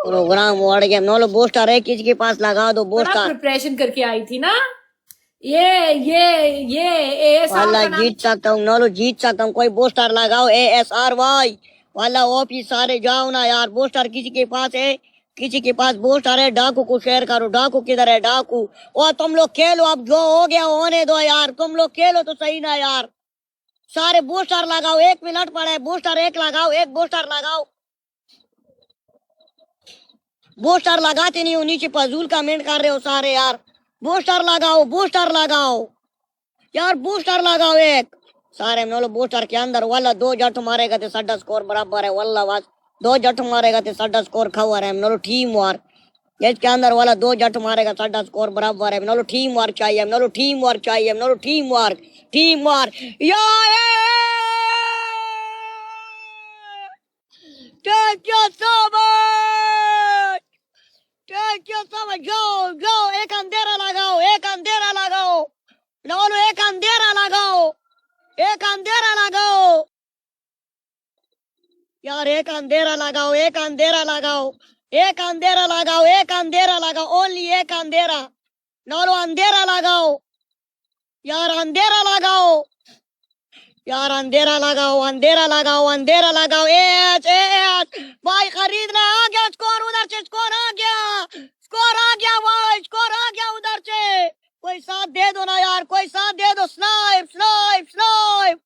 Programme word game नोलो booster है, किसी के पास लगा दो बूस्टर। प्रिपरेशन करके आई थी ना, ये ASR वाला जीत सकता हूँ नोलो, जीत सकता हूँ। कोई बूस्टर लगाओ ASRY वाला। ओपी सारे जाओ ना यार, बूस्टर किसी के पास है? किसी के पास बूस्टर है? डाकू को शेयर करो। डाकू किधर है? डाकू। और तुम लोग खेलो, अब जो हो गया होने दो यार, तुम लोग खेलो तो सही ना यार। सारे बूस्टर लगाओ, 1 मिनट पड़े। बूस्टर एक लगाओ, एक बूस्टर लगाओ। बूस्टर लगाते नहीं हो, नीचे फजूल कमेंट कर रहे हो सारे यार। बूस्टर लगाओ, बूस्टर लगाओ यार, बूस्टर लगाओ एक। सारे नोलो बूस्टर के अंदर वाला 2 जट मारेगा तो साडा स्कोर बराबर है। वल्ला बस 2 जट मारेगा तो साडा स्कोर खबर है। नोलो टीम वर्क इसके अंदर वाला 2 जट मारेगा साडा स्कोर बराबर है। नोलो टीम वर्क चाहिए, नोलो टीम वर्क चाहिए, नोलो team work, team work. Thank you so much. Thank you so much. जाओ एक अंधेरा लगाओ, एक अंधेरा लगाओ। नोलो एक अंधेरा लगाओ, एक अंधेरा लगाओ यार, एक अंधेरा लगाओ, एक अंधेरा लगाओ, एक अंधेरा लगाओ, एक अंधेरा लगाओ। ओनली एक अंधेरा। नोलो अंधेरा लगाओ यार, अंधेरा लगाओ यार, अंधेरा लगाओ, अंधेरा लगाओ, अंधेरा लगाओ। भाई खरीदना आ गया स्कोर, उधर से स्कोर आ गया, स्कोर आ गया भाई, स्कोर आ गया उधर से। कोई साथ दे दो ना यार, कोई साथ दे दो। Snipe snipe snipe.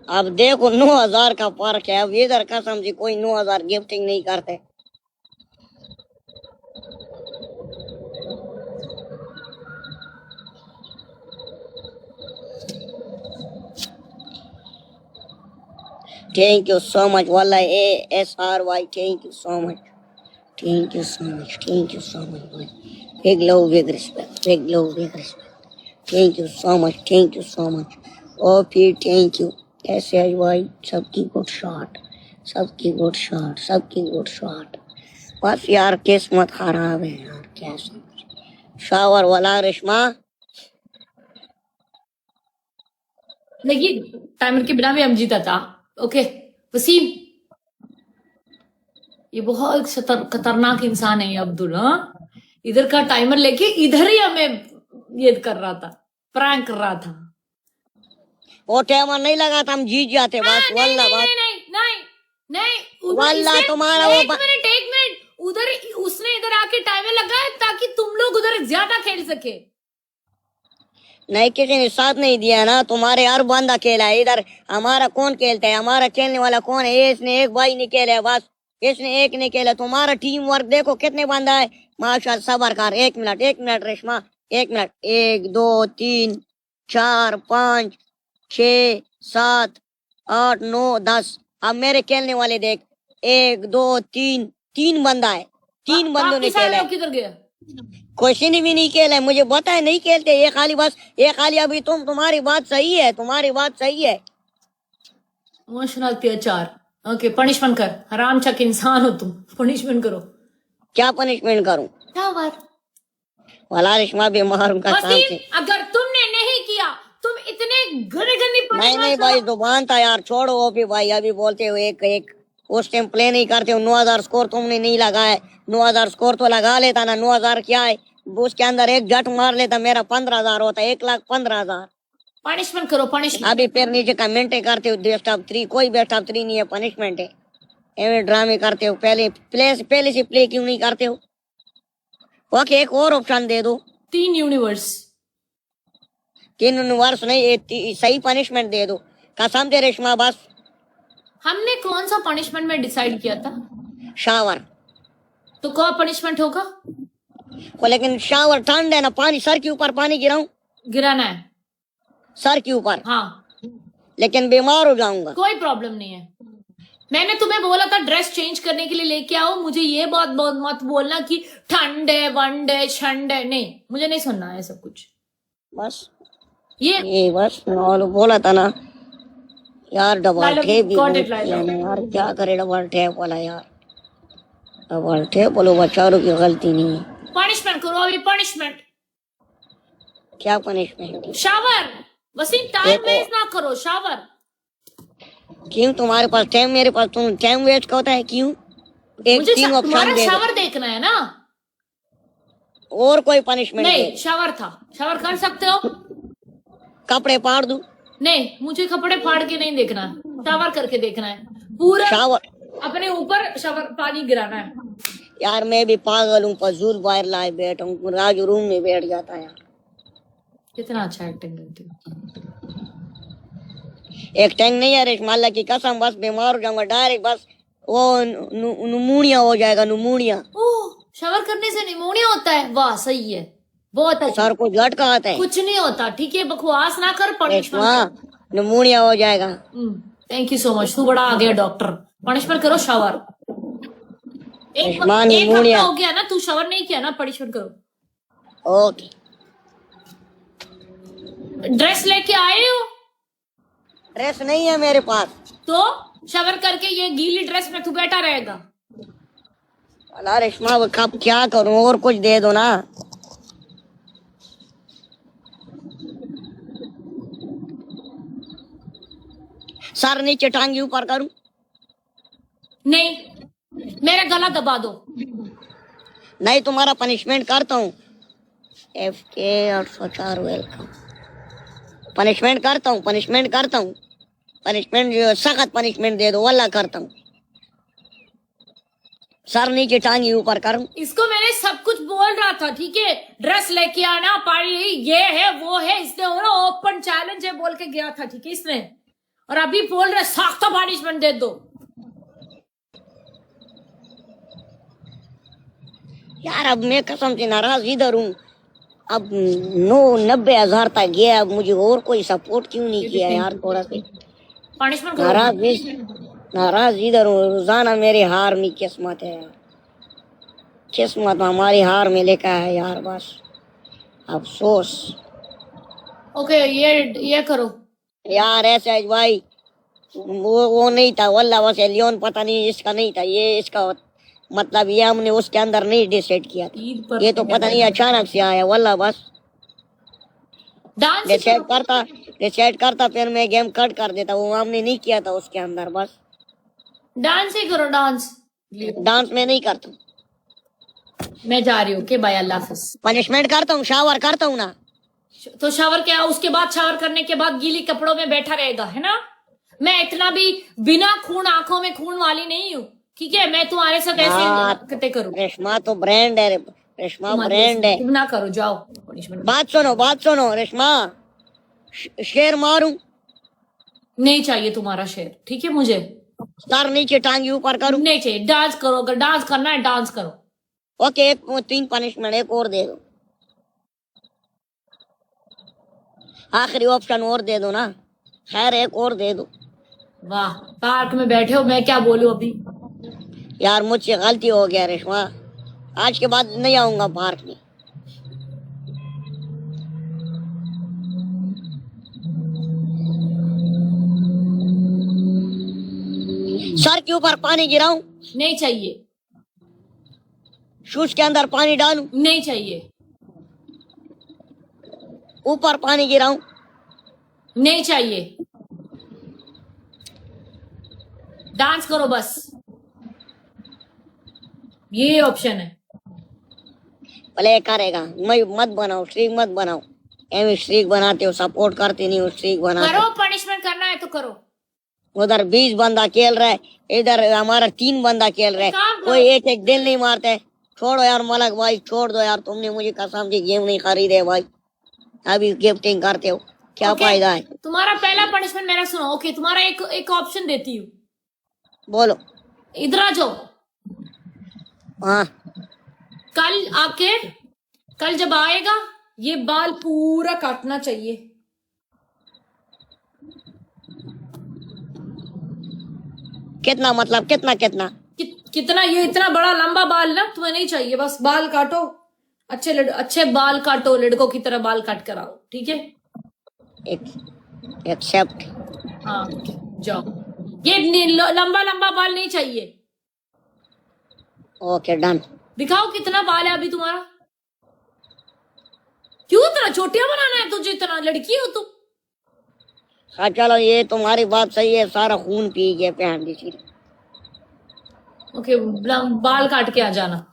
अब देखो 9000 का फर्क है। अब इधर कसम से कोई 9000 गिफ्टिंग नहीं करते। Thank you so much वाला ASRY, thank you so much, thank you so much, thank you so much भाई। Big love, big respect, big love, big respect, thank you so much, thank you so much। OP thank you। SHY सबकी good shot, सबकी good shot, सबकी good shot. बस यार किस्मत खराब है यार, कैसे। शावर वाला रेशमा देखिए टाइमर के बिना भी हम जीता था। ओके वसीम, ये बहुत खतरनाक इंसान है ये अब्दुल। हाँ, इधर का टाइमर लेके इधर ही हमें ये कर रहा था, प्रैंक कर रहा था। वो टाइमर नहीं लगा था, हम जीत जाते बस। वल्ला बस नहीं वल्ला तुम्हारा वो एक मिनट उधर उसने इधर आके टाइमर लगाया ताकि तुम लोग उधर ज्यादा खेल सके। नहीं, किसी ने साथ नहीं दिया ना। तुम्हारे हर बंदा खेला है इधर, हमारा कौन खेलता है? हमारा खेलने वाला कौन है? इसने एक भाई नहीं खेला है बस, इसने एक नहीं खेला। तुम्हारा टीम वर्क देखो कितने बंदा है माशाल्लाह। सबर कर, 1 मिनट, 1 मिनट रेशमा, 1 मिनट। 1 2 3 4 5 6 7 8 9 10। अब मेरे खेलने वाले देख, 1 2 3 3 बंदा है, 3 बंदों ने खेला है। किधर गया? क्वेश्चन भी नहीं खेला है, मुझे पता है नहीं खेलते ये खाली बस, ये खाली अभी तुम्हारी बात सही है, तुम्हारी बात सही है। इमोशनल अत्याचार। ओके पनिशमेंट कर, हराम चक इंसान हो तुम, पनिशमेंट करो। क्या पनिशमेंट करूं? वाला रेशमा बीमार उनका काम से। अगर तुमने नहीं किया, तुम इतने गने नहीं भाई जुबान था यार, छोड़ो वो भी भाई। अभी बोलते हो एक एक, उस टाइम प्ले नहीं करते हो। 9000 स्कोर तुमने नहीं लगाया, 9000 स्कोर तो लगा लेता ना। 9000 क्या है, उसके अंदर एक जट मार लेता, मेरा 15000 होता, 1,15,000। पनिशमेंट करो, पनिशमेंट। अभी फिर नीचे कमेंट करते हो बेस्ट ऑफ 3, कोई बेस्ट ऑफ 3 नहीं है, पनिशमेंट है। एवं ड्रामे करते हो, पहले से प्ले क्यों नहीं करते हो? ओके एक और ऑप्शन दे दो। 3 यूनिवर्स। 3 यूनिवर्स नहीं, सही पनिशमेंट दे दो कसम से रेशमा बस। हमने कौन सा पनिशमेंट में डिसाइड किया था? शावर। तो कौन पनिशमेंट होगा? लेकिन शावर ठंड है ना, पानी सर के ऊपर पानी गिराना है सर के ऊपर। हाँ, लेकिन बीमार हो जाऊंगा। कोई प्रॉब्लम नहीं है। मैंने तुम्हें बोला था ड्रेस चेंज करने के लिए लेके आओ। मुझे ये बात मत बोलना कि ठंड है, वंड है, छंड है। नहीं, मुझे नहीं सुनना है सब कुछ। बस ये बस बोला था ना यार। डबल टेप भी यार, क्या करे डबल टेप वाला यार। डबल टेप बोलो, बेचारों की गलती नहीं है। पनिशमेंट करो अभी, पनिशमेंट। क्या punishment? Shower. Wasim time waste ना करो, शावर। क्यों तुम्हारे पास टाइम, मेरे पास तुम टाइम वेस्ट होता है क्यों? एक मुझे तीन ऑप्शन तुम्हारा दे दो, शावर देखना है ना। और कोई पनिशमेंट दे नहीं, दो। शावर था, शावर कर सकते हो। कपड़े फाड़ दूं? नहीं, मुझे कपड़े फाड़ के नहीं देखना है, शावर करके देखना है। पूरा शावर? अपने ऊपर शावर पानी गिराना है। यार मैं भी पागल हूँ, फजूल बाहर लाए बैठा हूँ, राजू रूम में बैठ जाता है यार। कितना अच्छा एक्टिंग करती हो। एक टैंक नहीं है रेशमा, अल्लाह की कसम, बस बीमार हो जाऊंगा डायरेक्ट, बस वो नुमोनिया हो जाएगा, नुमोनिया। ओह, शावर करने से निमोनिया होता है? वाह, सही है, बहुत अच्छा। सर को झटका आता है। कुछ नहीं होता, ठीक है, बकवास ना कर। रेशमा पनिशमेंट। नुमोनिया हो जाएगा। थैंक यू सो मच, तू बड़ा आ गया डॉक्टर। पनिशमेंट करो, शावर। एक रेशमा हफ्ता नुमोनिया। हो गया ना, तू शावर नहीं किया ना, पनिशमेंट करो। ओके। ड्रेस लेके आए हो? ड्रेस नहीं है मेरे पास। तो शावर करके ये गीली ड्रेस में तू बैठा रहेगा? अल्लाह रेशमा, वो कब क्या करूं, और कुछ दे दो ना। सर नीचे टांगी ऊपर करूं? नहीं, मेरा गला दबा दो। नहीं, तुम्हारा पनिशमेंट करता हूँ। FK 804 welcome. पनिशमेंट करता हूँ, पनिशमेंट करता हूँ, पनिशमेंट जो सख्त पनिशमेंट दे दो, वल्ला करता हूँ। सर नीचे टांगी ऊपर करूं? इसको मैंने सब कुछ बोल रहा था, ठीक है, ड्रेस लेके आना, पानी ये है वो है, इसने ओपन चैलेंज है बोल के गया था, ठीक है इसने, और अभी बोल रहे सख्त पनिशमेंट दे दो। यार अब मैं कसम से नाराज इधर हूँ। अब 90,000 तक गया, अब मुझे और कोई सपोर्ट क्यों नहीं किया यार? थोड़ा सा पनिशमेंट नाराज इधर हूँ। रोजाना मेरी हार में किस्मत है यार, किस्मत हमारी हार में लिखा है यार, बस अफसोस। ओके, ये करो यार ऐसे भाई, वो नहीं था वल्ला, बस लियोन पता नहीं इसका नहीं था, ये इसका मतलब ये हमने उसके अंदर नहीं डिसाइड किया था, ये तो पता नहीं अचानक से आया वल्ला। बस डिसाइड करता फिर मैं गेम कट कर देता, वो हमने नहीं किया था उसके अंदर। बस डांस ही करो, डांस में नहीं करता, मैं जा रही हूँ। ओके बाय, अल्लाह हाफिज। पनिशमेंट करता हूँ, शावर करता हूँ ना। तो शावर क्या, उसके बाद शावर करने के बाद गीली कपड़ों में बैठा रहेगा, है ना? मैं इतना भी बिना खून, आंखों में खून वाली नहीं हूँ, ठीक है? मैं तुम्हारे साथ ऐसे हरकतें करूँ? रेशमा तो ब्रांड है, रेशमा ब्रांड है। तुम ना करो, जाओ पनिशमेंट। बात सुनो रेशमा, शेर मारूं? नहीं चाहिए तुम्हारा शेर, ठीक है? मुझे सर नीचे टांगी ऊपर करूं? नहीं चाहिए। डांस करो, अगर डांस करना है डांस करो। ओके, 3 पनिशमेंट एक और दे दो, आखिरी ऑप्शन और दे दो ना, खैर एक और दे दो। वाह, पार्क में बैठे हो, मैं क्या बोलूं अभी? यार मुझसे गलती हो गया रेशमा, आज के बाद नहीं आऊंगा पार्क में। सर के ऊपर पानी गिराऊं? नहीं चाहिए। शूज के अंदर पानी डालूं? नहीं चाहिए। ऊपर पानी गिराऊं? नहीं चाहिए। डांस करो बस, ये ऑप्शन है। प्ले करेगा, मैं मत बनाओ, स्ट्रीक मत बनाओ, एम स्ट्रीक बनाते हो, सपोर्ट करते नहीं हो, स्ट्रीक बनाते करो, पनिशमेंट करना है तो करो। उधर 20 बंदा खेल रहा है, इधर हमारा 3 बंदा खेल रहा है, कोई एक दिल नहीं मारता है। छोड़ो यार मलक भाई, छोड़ दो यार, तुमने मुझे कसम से गेम नहीं खरीदे भाई, अभी गिफ्टिंग करते हो, क्या फायदा है? तुम्हारा पहला पनिशमेंट मेरा सुनो। ओके, तुम्हारा एक ऑप्शन देती हूँ, बोलो। इधर आ जाओ। हाँ, कल जब आएगा ये बाल पूरा काटना चाहिए। कितना मतलब कितना कितना? ये इतना बड़ा लंबा बाल ना तुम्हें नहीं चाहिए, बस बाल काटो, अच्छे बाल काटो, लड़कों की तरह बाल काट कर आओ, ठीक है? एक्सेप्ट। हाँ, जाओ। ये लंबा बाल नहीं चाहिए। Okay, done. दिखाओ कितना बाल है अभी तुम्हारा। क्यों इतना छोटिया बनाना है तुझे, इतना लड़की हो तुम। हाँ चलो ये तुम्हारी बात सही है, सारा खून पी गया पहन दी चीज। ओके, बाल काट के आ जाना।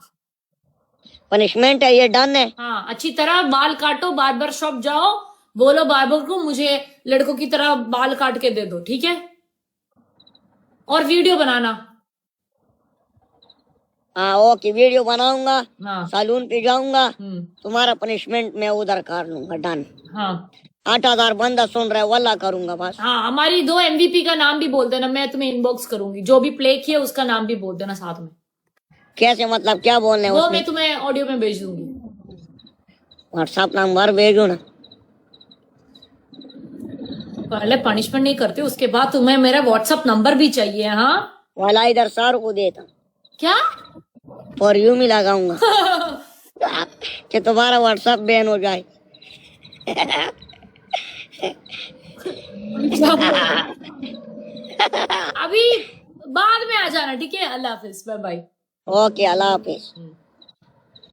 पनिशमेंट है ये, डन है। हाँ, अच्छी तरह बाल काटो, बार्बर शॉप जाओ, बोलो बार्बर को मुझे लड़कों की तरह बाल काट के दे दो, ठीक है। और वीडियो बनाना। हाँ ओके, वीडियो बनाऊंगा, हाँ। सैलून पे जाऊंगा, तुम्हारा पनिशमेंट मैं उधर कर लूंगा, डन। हाँ 8,000 बंदा सुन रहा है, वल्ला करूंगा बस। हाँ, हमारी 2 MVP का नाम भी बोल देना, मैं तुम्हें इनबॉक्स करूंगी, जो भी प्ले किया उसका नाम भी बोल देना साथ में। कैसे मतलब, क्या बोलने वो उसमें? मैं तुम्हें ऑडियो में भेज दूंगी। व्हाट्सएप नंबर भेजो ना। पहले पनिशमेंट नहीं करते, उसके बाद तुम्हें मेरा व्हाट्सएप नंबर भी चाहिए। हाँ वाला इधर सर को देता, क्या? और यूं ही लगाऊंगा कि तुम्हारा व्हाट्सएप बैन हो जाए। अभी बाद में आ जाना, ठीक है। अल्लाह हाफिज, बाय बाय। ओके, अल्लाह हाफिज।